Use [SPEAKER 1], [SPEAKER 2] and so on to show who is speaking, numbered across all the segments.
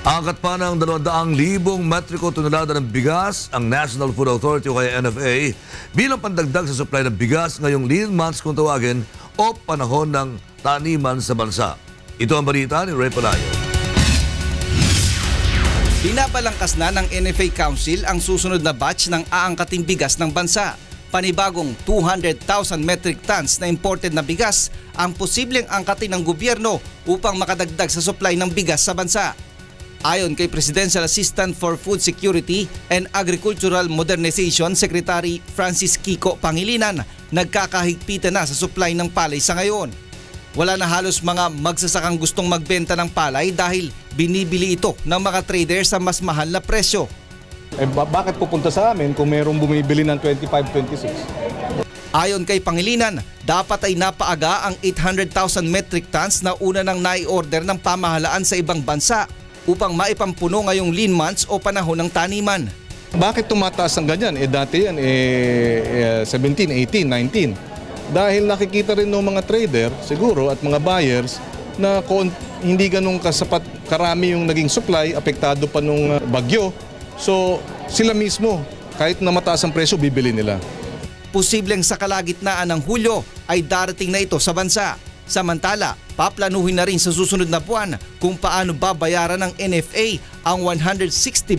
[SPEAKER 1] Angkat pa ng 200,000 metriko tonelada ng bigas ang National Food Authority o kaya NFA bilang pandagdag sa supply ng bigas ngayong lean months kung tawagin o panahon ng taniman sa bansa. Ito ang balita ni Ray Palayo.
[SPEAKER 2] Binabalangkas na ng NFA Council ang susunod na batch ng aangkating bigas ng bansa. Panibagong 200,000 metric tons na imported na bigas ang posibleng angkatin ng gobyerno upang makadagdag sa supply ng bigas sa bansa. Ayon kay Presidential Assistant for Food Security and Agricultural Modernization Secretary Francis Kiko Pangilinan, nagkakahigpitan na sa supply ng palay sa ngayon. Wala na halos mga magsasakang gustong magbenta ng palay dahil binibili ito ng mga traders sa mas mahal na presyo.
[SPEAKER 3] Bakit pupunta sa amin kung mayroong bumibili ng 25-26?
[SPEAKER 2] Ayon kay Pangilinan, dapat ay napaaga ang 800,000 metric tons na una nang nai-order ng pamahalaan sa ibang bansa upang maipampuno ngayong lean months o panahon ng taniman.
[SPEAKER 3] Bakit tumataas ng ganyan? Dati yan, 17, 18, 19. Dahil nakikita rin ng mga trader, siguro, at mga buyers na hindi ganun kasapat karami yung naging supply, apektado pa nung bagyo. So, sila mismo, kahit na mataas ang presyo, bibili nila.
[SPEAKER 2] Posibleng sa kalagitnaan ng Hulyo ay darating na ito sa bansa. Samantala, paplanuhin na rin sa susunod na buwan kung paano babayaran ng NFA ang 160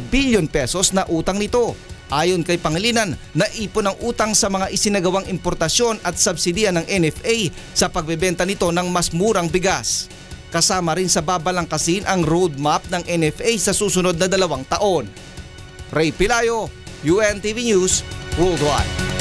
[SPEAKER 2] billion pesos na utang nito. Ayon kay Pangilinan, naipon ang utang sa mga isinagawang importasyon at subsidiya ng NFA sa pagbebenta nito ng mas murang bigas. Kasama rin sa babalangkasin ang roadmap ng NFA sa susunod na 2 taon. Ray Palayo, UNTV News, Worldwide.